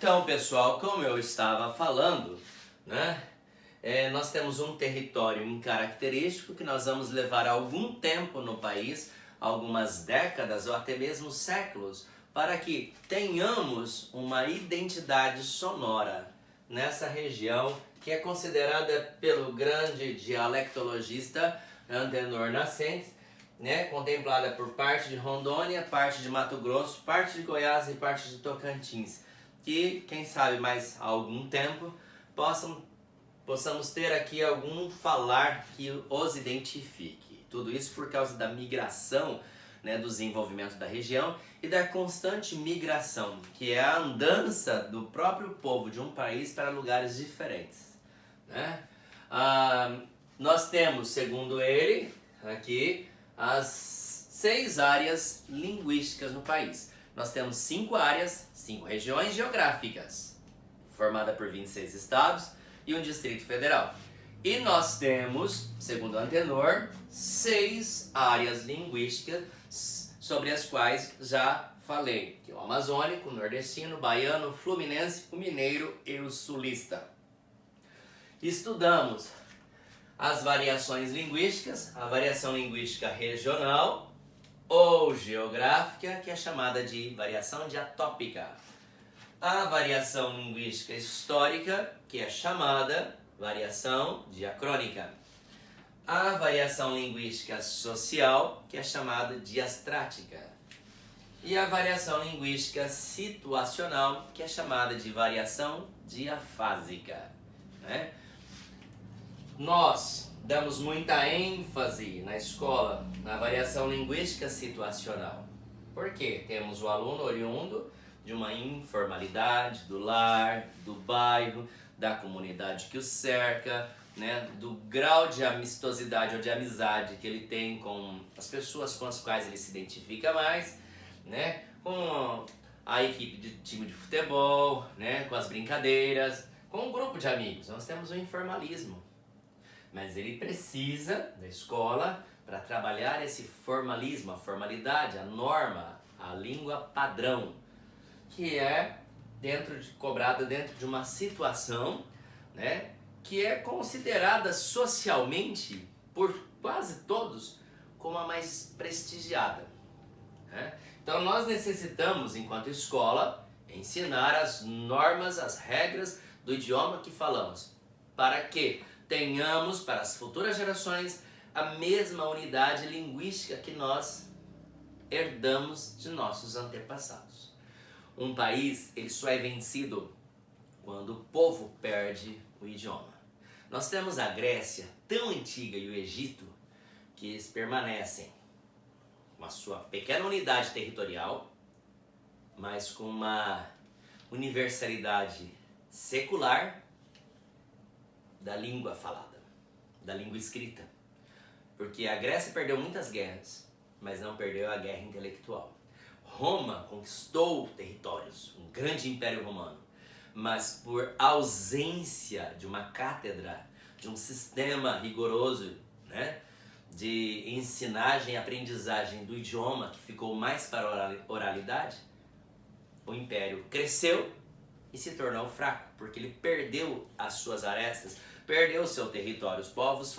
Então, pessoal, como eu estava falando, né, nós temos um território característico que nós vamos levar algum tempo no país, algumas décadas ou até mesmo séculos, para que tenhamos uma identidade sonora nessa região que é considerada pelo grande dialectologista Antenor Nascentes, né, contemplada por parte de Rondônia, parte de Mato Grosso, parte de Goiás e parte de Tocantins, que quem sabe mais algum tempo possamos ter aqui algum falar que os identifique. Tudo isso por causa da migração, né, do desenvolvimento da região e da constante migração, que é a andança do próprio povo de um país para lugares diferentes, né? Nós temos, segundo ele, aqui as 6 áreas linguísticas no país. Nós temos 5 áreas, 5 regiões geográficas, formada por 26 estados e um Distrito Federal. E nós temos, segundo Antenor, 6 áreas linguísticas sobre as quais já falei, que é o amazônico, o nordestino, o baiano, o fluminense, o mineiro e o sulista. Estudamos as variações linguísticas, a variação linguística regional ou geográfica, que é chamada de variação diatópica. A variação linguística histórica, que é chamada variação diacrônica. A variação linguística social, que é chamada diastrática. E a variação linguística situacional, que é chamada de variação diafásica, né? Nós damos muita ênfase na escola na variação linguística situacional. Por quê? Temos o aluno oriundo de uma informalidade, do lar, do bairro, da comunidade que o cerca, né, do grau de amistosidade ou de amizade que ele tem com as pessoas com as quais ele se identifica mais, né, com a equipe de time de futebol, né, com as brincadeiras, com um grupo de amigos. Nós temos o informalismo. Mas ele precisa da escola para trabalhar esse formalismo, a formalidade, a norma, a língua padrão, que é cobrada dentro de uma situação, né, que é considerada socialmente, por quase todos, como a mais prestigiada, né? Então nós necessitamos, enquanto escola, ensinar as normas, as regras do idioma que falamos, para que tenhamos para as futuras gerações a mesma unidade linguística que nós herdamos de nossos antepassados. Um país, ele só é vencido quando o povo perde o idioma. Nós temos a Grécia tão antiga e o Egito que eles permanecem com a sua pequena unidade territorial, mas com uma universalidade secular da língua falada, da língua escrita. Porque a Grécia perdeu muitas guerras, mas não perdeu a guerra intelectual. Roma conquistou territórios, um grande império romano, mas por ausência de uma cátedra, de um sistema rigoroso, né, de ensinagem e aprendizagem do idioma, que ficou mais para a oralidade, o império cresceu e se tornou fraco, porque ele perdeu as suas arestas, perdeu o seu território. Os povos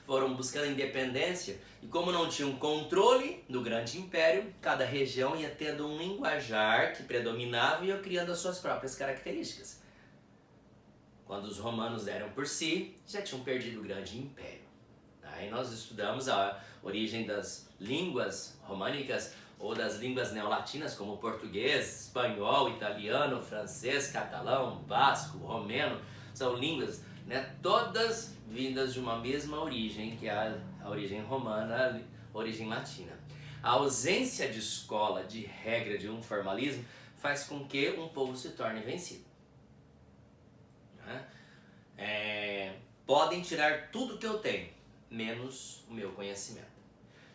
foram buscando independência e, como não tinham controle do grande império, cada região ia tendo um linguajar que predominava e ia criando as suas próprias características. Quando os romanos deram por si, já tinham perdido o grande império. Aí nós estudamos a origem das línguas românicas ou das línguas neolatinas, como português, espanhol, italiano, francês, catalão, basco, romeno. São línguas, né, todas vindas de uma mesma origem, que é a origem romana, a origem latina. A ausência de escola, de regra, de um formalismo, faz com que um povo se torne vencido. Podem tirar tudo que eu tenho, menos o meu conhecimento.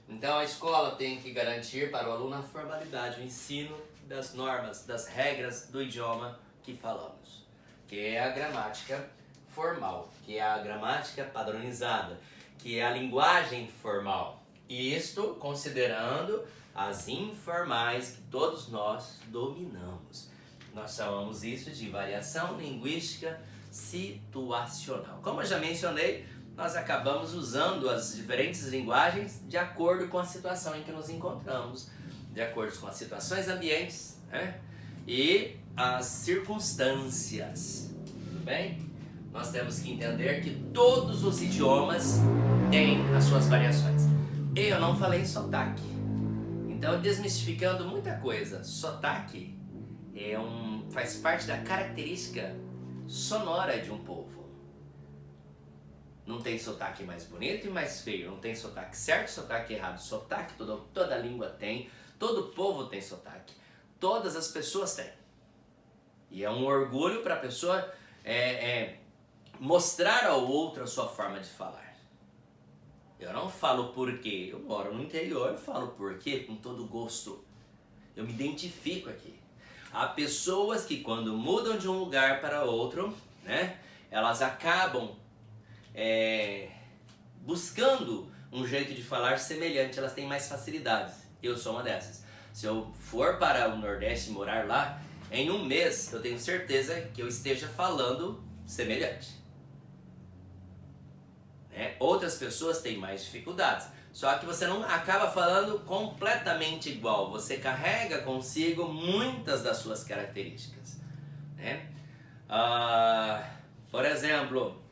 Então a escola tem que garantir para o aluno a formalidade, o ensino das normas, das regras do idioma que falamos, que é a gramática formal, que é a gramática padronizada, que é a linguagem formal. E isto considerando as informais que todos nós dominamos. nós chamamos isso de variação linguística situacional. Como eu já mencionei, nós acabamos usando as diferentes linguagens de acordo com a situação em que nos encontramos, de acordo com as situações ambientes, né? E as circunstâncias, tudo bem? Nós temos que entender que todos os idiomas têm as suas variações. Eu não falei sotaque, então desmistificando muita coisa, sotaque faz parte da característica sonora de um povo. Não tem sotaque mais bonito e mais feio, não tem sotaque certo e sotaque errado. Sotaque toda língua tem, todo povo tem sotaque, todas as pessoas têm. E é um orgulho para a pessoa mostrar ao outro a sua forma de falar. Eu não falo porquê, eu moro no interior, eu falo porquê com todo gosto. Eu me identifico aqui. Há pessoas que quando mudam de um lugar para outro, né, elas acabam buscando um jeito de falar semelhante, elas têm mais facilidades. Eu sou uma dessas. Se eu for para o Nordeste morar lá, em um mês eu tenho certeza que eu esteja falando semelhante. Outras pessoas têm mais dificuldades, só que você não acaba falando completamente igual, você carrega consigo muitas das suas características, né? Por exemplo,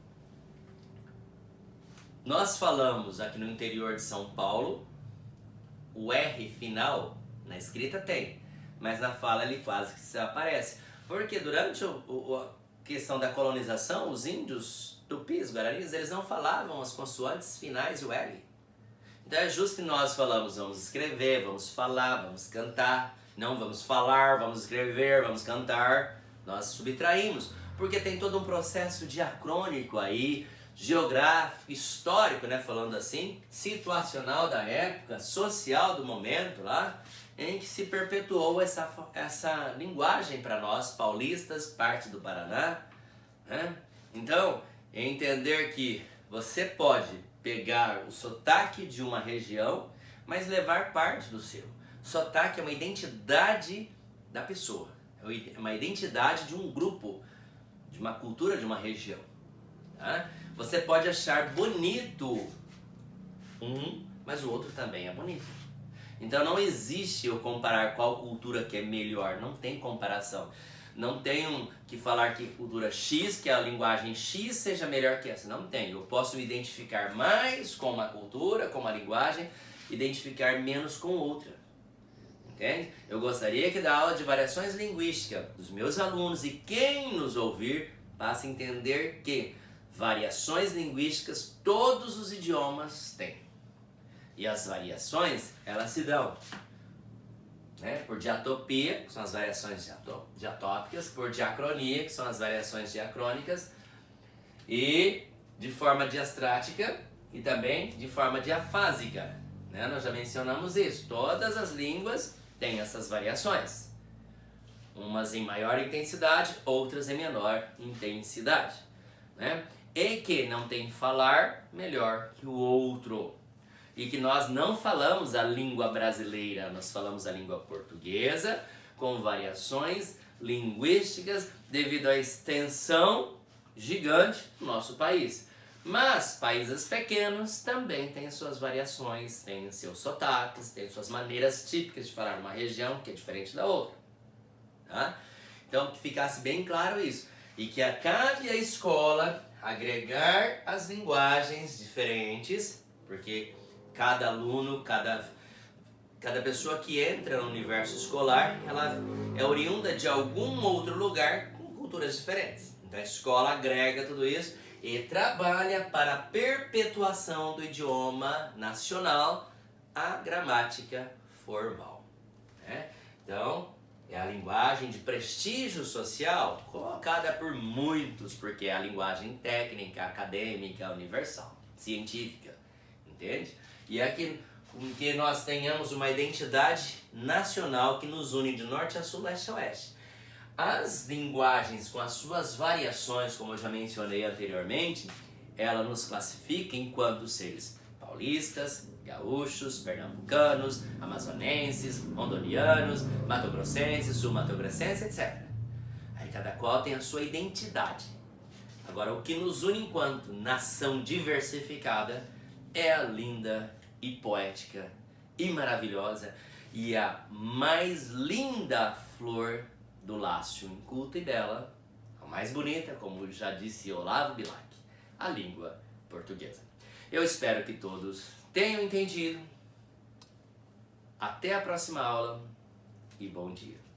nós falamos aqui no interior de São Paulo, o R final na escrita tem, mas na fala ele quase que desaparece, porque durante a questão da colonização, os índios tupis, guaranis, eles não falavam as consoantes finais e o L. Então é justo que nós falamos, vamos escrever, vamos falar, vamos cantar, não vamos falar, vamos escrever, vamos cantar, nós subtraímos, porque tem todo um processo diacrônico aí, geográfico, histórico, né, falando assim, situacional da época, social do momento lá, em que se perpetuou essa linguagem para nós, paulistas, parte do Paraná, né? Então, entender que você pode pegar o sotaque de uma região, mas levar parte do seu. Sotaque é uma identidade da pessoa, é uma identidade de um grupo, de uma cultura, de uma região. Tá? Você pode achar bonito mas o outro também é bonito. Então não existe eu comparar qual cultura que é melhor, não tem comparação. Não tenho que falar que cultura X, que a linguagem X seja melhor que essa. Não tem. Eu posso me identificar mais com uma cultura, com uma linguagem, identificar menos com outra. Entende? Eu gostaria que da aula de variações linguísticas, os meus alunos e quem nos ouvir, passe a entender que variações linguísticas todos os idiomas têm. E as variações, elas se dão por diatopia, que são as variações diatópicas, por diacronia, que são as variações diacrônicas, e de forma diastrática e também de forma diafásica. Nós já mencionamos isso. Todas as línguas têm essas variações. Umas em maior intensidade, outras em menor intensidade. E que não tem falar melhor que o outro. E que nós não falamos a língua brasileira, nós falamos a língua portuguesa, com variações linguísticas devido à extensão gigante do nosso país. Mas países pequenos também têm suas variações, têm seus sotaques, têm suas maneiras típicas de falar uma região que é diferente da outra. Tá? Então que ficasse bem claro isso. E que cabe à escola agregar as linguagens diferentes, porque cada aluno, cada pessoa que entra no universo escolar, ela é oriunda de algum outro lugar com culturas diferentes. Então a escola agrega tudo isso e trabalha para a perpetuação do idioma nacional, a gramática formal. Então, é a linguagem de prestígio social colocada por muitos, porque é a linguagem técnica, acadêmica, universal, científica, entende? E é que nós tenhamos uma identidade nacional que nos une de norte a sul, leste a oeste. As linguagens com as suas variações, como eu já mencionei anteriormente, ela nos classifica enquanto seres paulistas, gaúchos, pernambucanos, amazonenses, rondonianos, matogrossenses, sul-matogrossenses, etc. cada qual tem a sua identidade. Agora, o que nos une enquanto nação diversificada é a linda e poética e maravilhosa e a mais linda flor do Lácio inculta e bela, a mais bonita, como já disse Olavo Bilac, a língua portuguesa. Eu espero que todos tenham entendido. Até a próxima aula e bom dia.